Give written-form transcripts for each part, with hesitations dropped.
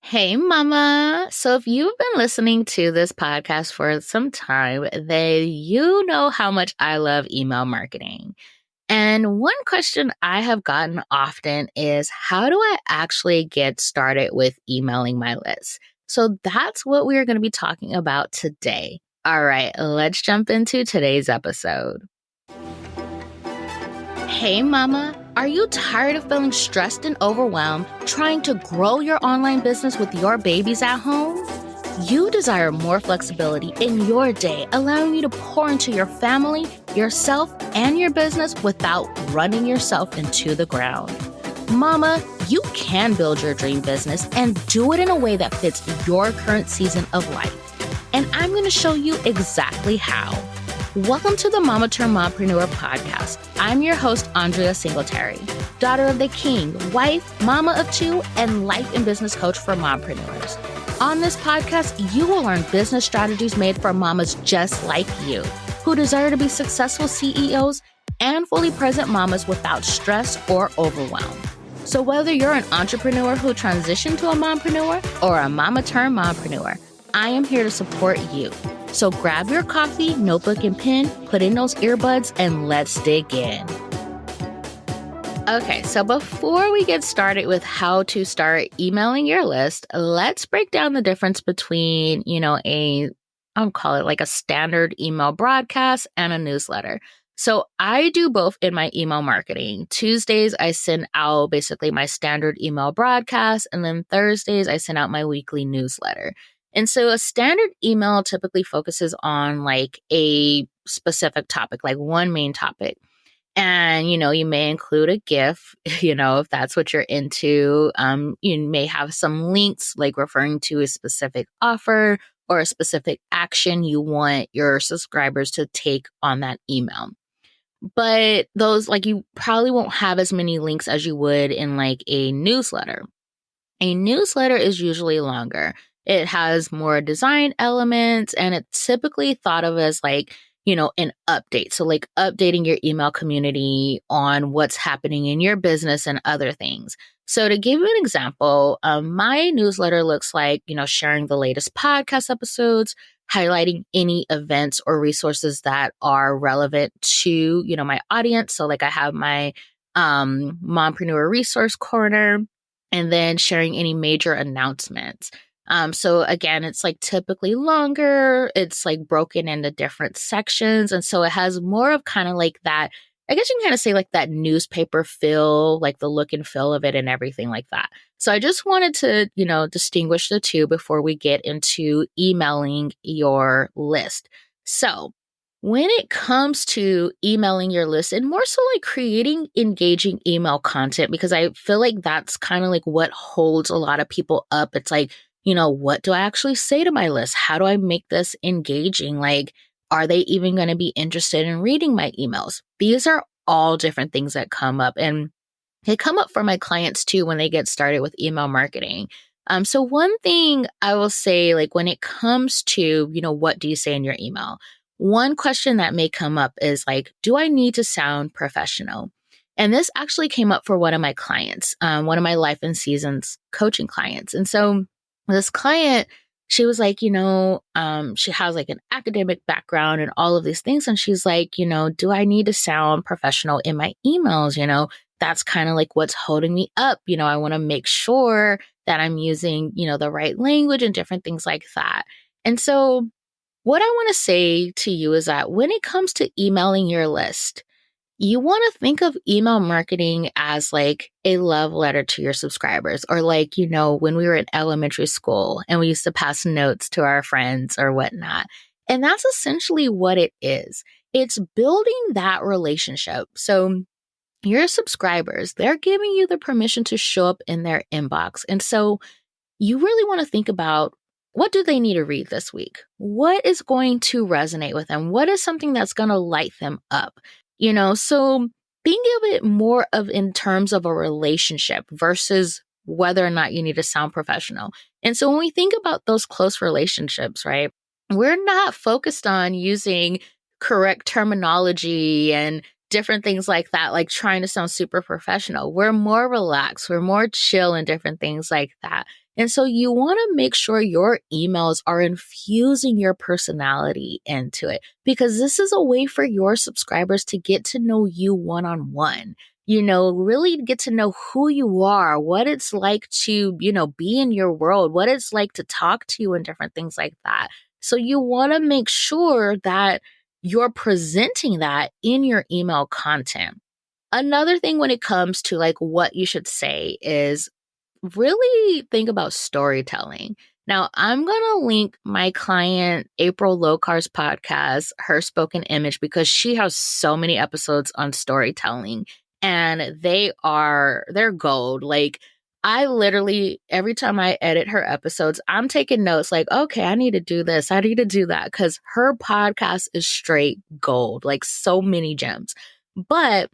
Hey, Mama. So, if you've been listening to this podcast for some time, then you know how much I love email marketing. And one question I have gotten often is how do I actually get started with emailing my list? So, that's what we are going to be talking about today. All right, let's jump into today's episode. Hey, Mama. Are you tired of feeling stressed and overwhelmed trying to grow your online business with your babies at home? You desire more flexibility in your day, allowing you to pour into your family, yourself, and your business without running yourself into the ground. Mama, you can build your dream business and do it in a way that fits your current season of life. And I'm going to show you exactly how. Welcome to the Mama Turned Mompreneur podcast. I'm your host, Andria Singletary, daughter of the king, wife, mama of two, and life and business coach for mompreneurs. On this podcast, you will learn business strategies made for mamas just like you, who desire to be successful CEOs and fully present mamas without stress or overwhelm. So whether you're an entrepreneur who transitioned to a mompreneur or a mama turned mompreneur, I am here to support you. So grab your coffee, notebook, and pen, put in those earbuds, and let's dig in. Okay, so before we get started with how to start emailing your list, let's break down the difference between, I'll call it like a standard email broadcast and a newsletter. So I do both in my email marketing. Tuesdays, I send out basically my standard email broadcast, and then Thursdays, I send out my weekly newsletter. And so a standard email typically focuses on like a specific topic, like one main topic. And, you may include a GIF, if that's what you're into. You may have some links like referring to a specific offer or a specific action you want your subscribers to take on that email. But those, like, you probably won't have as many links as you would in like a newsletter. A newsletter is usually longer. It has more design elements, and it's typically thought of as like, an update. So like updating your email community on what's happening in your business and other things. So to give you an example, my newsletter looks like, sharing the latest podcast episodes, highlighting any events or resources that are relevant to, my audience. So like I have my Mompreneur resource corner, and then sharing any major announcements. So again, it's like typically longer. It's like broken into different sections. And so it has more of kind of like that, I guess you can kind of say like that newspaper feel, like the look and feel of it and everything like that. So I just wanted to, distinguish the two before we get into emailing your list. So when it comes to emailing your list and more so like creating engaging email content, because I feel like that's kind of like what holds a lot of people up. It's like, what do I actually say to my list? How do I make this engaging? Like, are they even going to be interested in reading my emails? These are all different things that come up, and they come up for my clients too when they get started with email marketing. So one thing I will say, like when it comes to, what do you say in your email? One question that may come up is like, do I need to sound professional? And this actually came up for one of my clients, one of my Life and Seasons coaching clients. And so this client, she was like, she has like an academic background and all of these things. And she's like, do I need to sound professional in my emails? That's kind of like what's holding me up. I want to make sure that I'm using, the right language and different things like that. And so what I want to say to you is that when it comes to emailing your list, you want to think of email marketing as like a love letter to your subscribers, or like, when we were in elementary school and we used to pass notes to our friends or whatnot. And that's essentially what it is. It's building that relationship. So your subscribers, they're giving you the permission to show up in their inbox. And so you really want to think about, what do they need to read this week? What is going to resonate with them? What is something that's going to light them up? So think of it more of in terms of a relationship versus whether or not you need to sound professional. And so when we think about those close relationships, right, we're not focused on using correct terminology and different things like that, like trying to sound super professional. We're more relaxed. We're more chill and different things like that. And so you want to make sure your emails are infusing your personality into it, because this is a way for your subscribers to get to know you one-on-one. Really get to know who you are, what it's like to, be in your world, what it's like to talk to you and different things like that. So you want to make sure that you're presenting that in your email content. Another thing when it comes to like what you should say is really think about storytelling. Now, I'm going to link my client, April Locar's podcast, Her Spoken Image, because she has so many episodes on storytelling and they're gold. Like, I literally, every time I edit her episodes, I'm taking notes like, okay, I need to do this. I need to do that, because her podcast is straight gold, like so many gems. But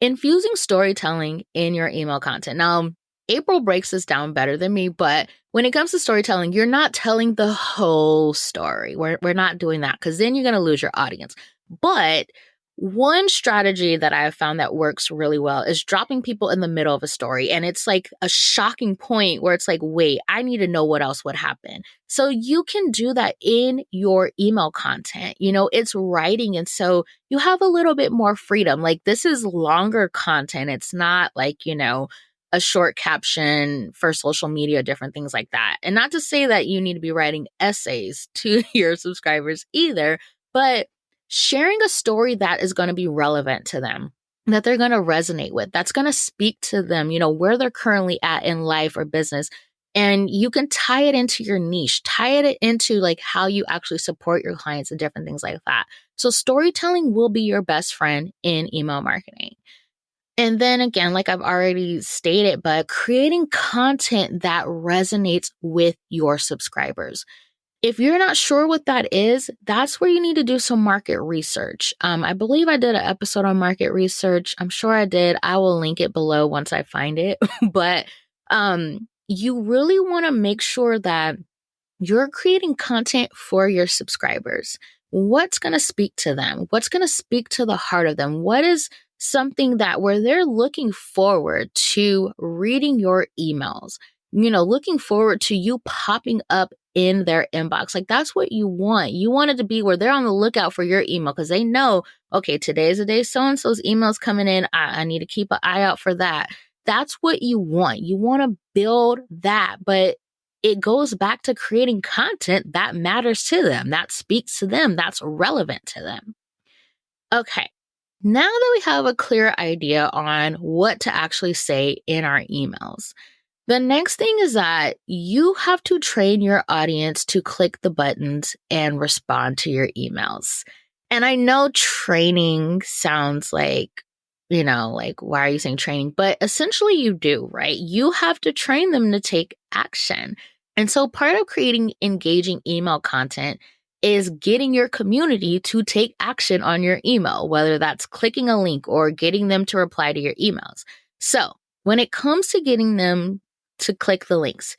infusing storytelling in your email content. Now, April breaks this down better than me, but when it comes to storytelling, you're not telling the whole story. We're not doing that, because then you're going to lose your audience. But one strategy that I have found that works really well is dropping people in the middle of a story. And it's like a shocking point where it's like, wait, I need to know what else would happen. So you can do that in your email content. It's writing. And so you have a little bit more freedom. Like, this is longer content. It's not like, a short caption for social media, different things like that. And not to say that you need to be writing essays to your subscribers either, but sharing a story that is going to be relevant to them, that they're going to resonate with, that's going to speak to them, where they're currently at in life or business. And you can tie it into your niche, tie it into like how you actually support your clients and different things like that. So storytelling will be your best friend in email marketing. And then again, like I've already stated, but creating content that resonates with your subscribers. If you're not sure what that is, that's where you need to do some market research. I believe I did an episode on market research. I'm sure I did. I will link it below once I find it. But you really want to make sure that you're creating content for your subscribers. What's going to speak to them? What's going to speak to the heart of them? What is something that where they're looking forward to reading your emails, looking forward to you popping up in their inbox? Like, that's what you want. You want it to be where they're on the lookout for your email, because they know, okay, today's the day so-and-so's email's coming in. I need to keep an eye out for that. That's what you want. You want to build that, but it goes back to creating content that matters to them, that speaks to them, that's relevant to them. Okay, now that we have a clear idea on what to actually say in our emails, the next thing is that you have to train your audience to click the buttons and respond to your emails. And I know training sounds like, like, why are you saying training? But essentially you do, right? You have to train them to take action. And so part of creating engaging email content is getting your community to take action on your email, whether that's clicking a link or getting them to reply to your emails. So when it comes to getting them to click the links,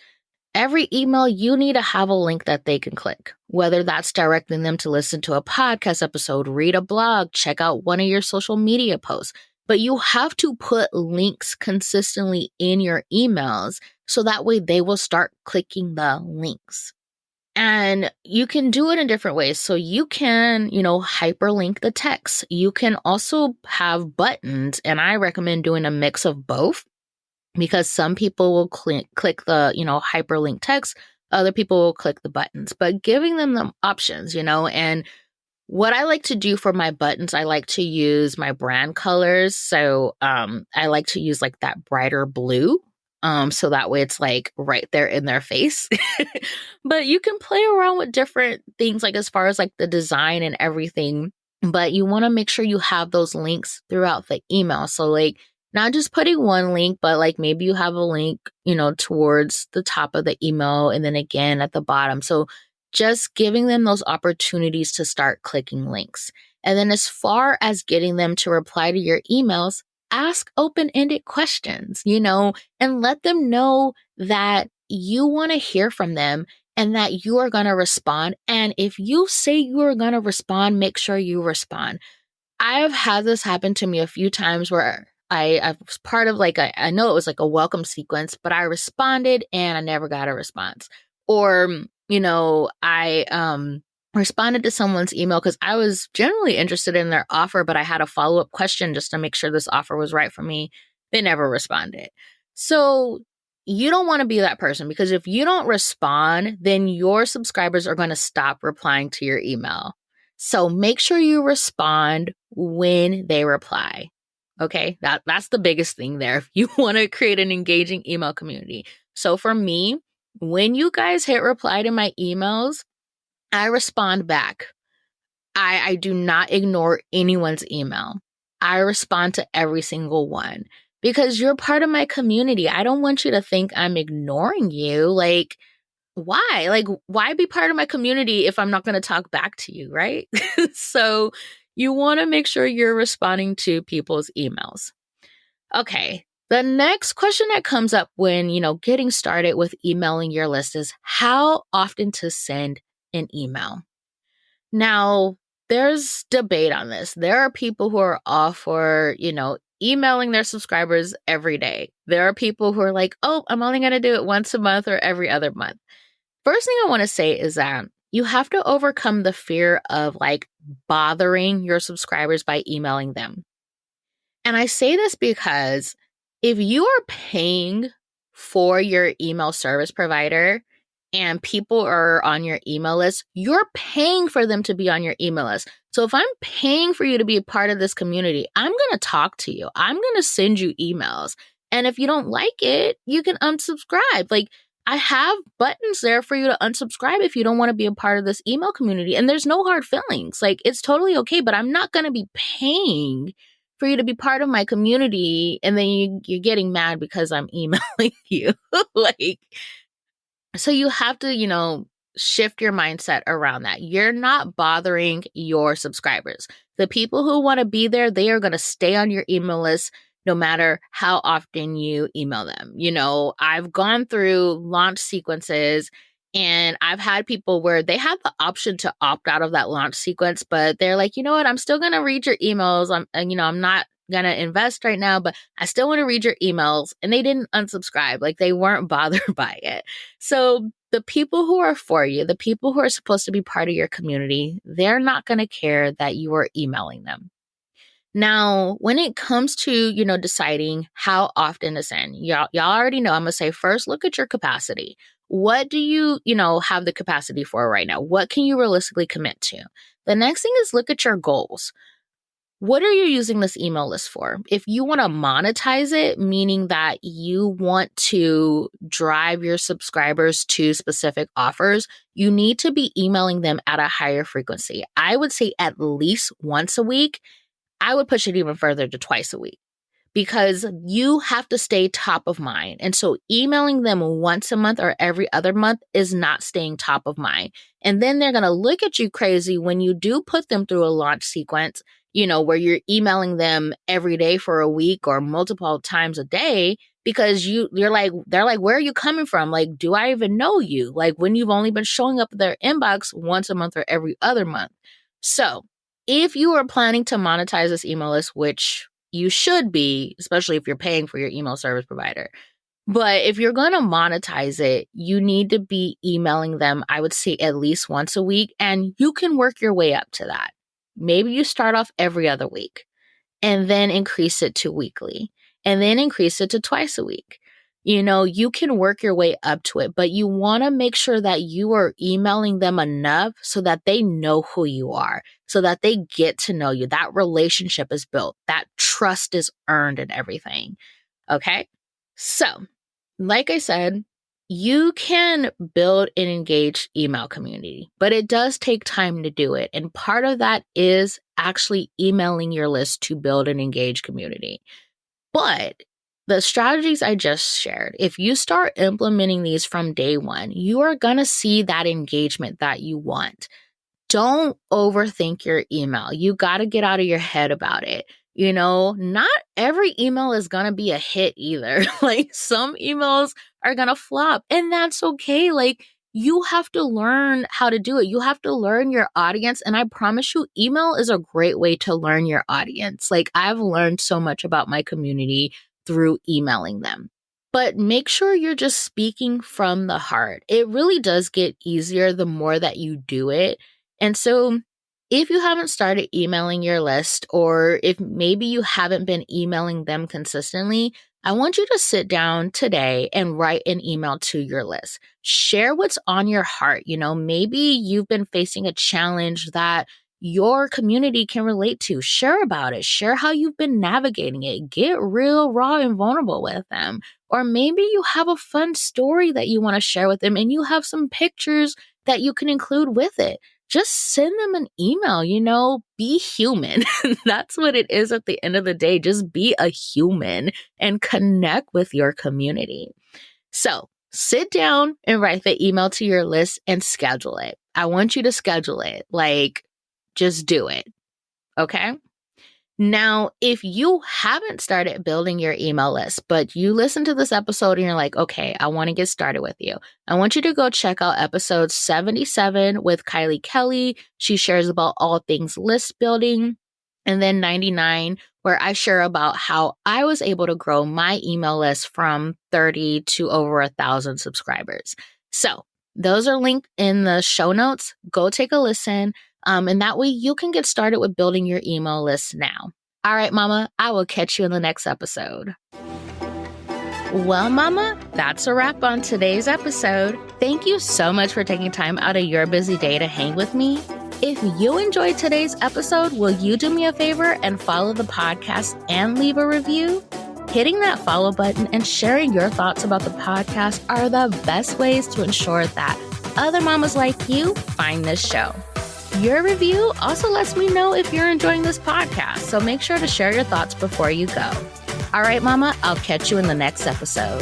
every email, you need to have a link that they can click, whether that's directing them to listen to a podcast episode, read a blog, check out one of your social media posts. But you have to put links consistently in your emails so that way they will start clicking the links. And you can do it in different ways. So you can, hyperlink the text. You can also have buttons, and I recommend doing a mix of both, because some people will click the, hyperlink text. Other people will click the buttons, but giving them the options, and what I like to do for my buttons, I like to use my brand colors. So I like to use like that brighter blue. So that way it's like right there in their face. But you can play around with different things, like as far as like the design and everything. But you want to make sure you have those links throughout the email. So like not just putting one link, but like maybe you have a link, towards the top of the email and then again at the bottom. So just giving them those opportunities to start clicking links. And then as far as getting them to reply to your emails, ask open-ended questions, and let them know that you want to hear from them and that you are going to respond. And if you say you are going to respond, make sure you respond. I have had this happen to me a few times where I was part of like I know it was like a welcome sequence, but I responded and I never got a response. Or, I responded to someone's email because I was generally interested in their offer, but I had a follow-up question just to make sure this offer was right for me. They never responded. So you don't want to be that person, because if you don't respond, then your subscribers are going to stop replying to your email. So make sure you respond when they reply. Okay, that's the biggest thing there if you want to create an engaging email community. So for me, when you guys hit reply to my emails, I respond back. I do not ignore anyone's email. I respond to every single one because you're part of my community. I don't want you to think I'm ignoring you. Like, why? Like, why be part of my community if I'm not going to talk back to you, right? So you want to make sure you're responding to people's emails. Okay. The next question that comes up when, getting started with emailing your list is how often to send an email. Now, there's debate on this. There are people who are all for, emailing their subscribers every day. There are people who are like, oh, I'm only going to do it once a month or every other month. First thing I want to say is that you have to overcome the fear of like bothering your subscribers by emailing them. And I say this because if you are paying for your email service provider and people are on your email list, you're paying for them to be on your email list. So if I'm paying for you to be a part of this community, I'm going to talk to you. I'm going to send you emails. And if you don't like it, you can unsubscribe. Like, I have buttons there for you to unsubscribe if you don't want to be a part of this email community. And there's no hard feelings. Like, it's totally okay, but I'm not going to be paying for you to be part of my community, and then you're getting mad because I'm emailing you. Like, so you have to, shift your mindset around that. You're not bothering your subscribers. The people who want to be there, they are going to stay on your email list no matter how often you email them. I've gone through launch sequences and I've had people where they have the option to opt out of that launch sequence, but they're like, you know what, I'm still going to read your emails. I'm not going to invest right now, but I still want to read your emails. And they didn't unsubscribe. Like, they weren't bothered by it. So the people who are for you, the people who are supposed to be part of your community, they're not going to care that you are emailing them. Now, when it comes to, deciding how often to send, y'all already know, I'm going to say first, look at your capacity. What do you, have the capacity for right now? What can you realistically commit to? The next thing is look at your goals. What are you using this email list for? If you want to monetize it, meaning that you want to drive your subscribers to specific offers, you need to be emailing them at a higher frequency. I would say at least once a week. I would push it even further to twice a week, because you have to stay top of mind. And so emailing them once a month or every other month is not staying top of mind. And then they're going to look at you crazy when you do put them through a launch sequence, where you're emailing them every day for a week or multiple times a day, because they're like, where are you coming from? Like, do I even know you? Like, when you've only been showing up in their inbox once a month or every other month. So if you are planning to monetize this email list, which you should be, especially if you're paying for your email service provider. But if you're going to monetize it, you need to be emailing them, I would say, at least once a week, and you can work your way up to that. Maybe you start off every other week and then increase it to weekly and then increase it to twice a week. You can work your way up to it, but you want to make sure that you are emailing them enough so that they know who you are, so that they get to know you. That relationship is built, that trust is earned and everything. Okay. So, like I said, you can build an engaged email community, but it does take time to do it. And part of that is actually emailing your list to build an engaged community. But the strategies I just shared, if you start implementing these from day one, you are going to see that engagement that you want. Don't overthink your email. You got to get out of your head about it. Not every email is going to be a hit either. Like, some emails are going to flop, and that's okay. Like, you have to learn how to do it. You have to learn your audience. And I promise you, email is a great way to learn your audience. Like, I've learned so much about my community through emailing them. But make sure you're just speaking from the heart. It really does get easier the more that you do it. And so if you haven't started emailing your list, or if maybe you haven't been emailing them consistently, I want you to sit down today and write an email to your list. Share what's on your heart. Maybe you've been facing a challenge that your community can relate to. Share about it. Share how you've been navigating it. Get real, raw, and vulnerable with them. Or maybe you have a fun story that you want to share with them and you have some pictures that you can include with it. Just send them an email, be human. That's what it is at the end of the day. Just be a human and connect with your community. So sit down and write the email to your list and schedule it. I want you to schedule it. Just do it. Okay? Now, if you haven't started building your email list, but you listen to this episode and you're like, okay, I want to get started with you, I want you to go check out episode 77 with Kylie Kelly. She shares about all things list building. And then 99, where I share about how I was able to grow my email list from 30 to over 1,000 subscribers. So those are linked in the show notes. Go take a listen. And that way you can get started with building your email list now. All right, Mama, I will catch you in the next episode. Well, Mama, that's a wrap on today's episode. Thank you so much for taking time out of your busy day to hang with me. If you enjoyed today's episode, will you do me a favor and follow the podcast and leave a review? Hitting that follow button and sharing your thoughts about the podcast are the best ways to ensure that other mamas like you find this show. Your review also lets me know if you're enjoying this podcast, so make sure to share your thoughts before you go. All right, Mama, I'll catch you in the next episode.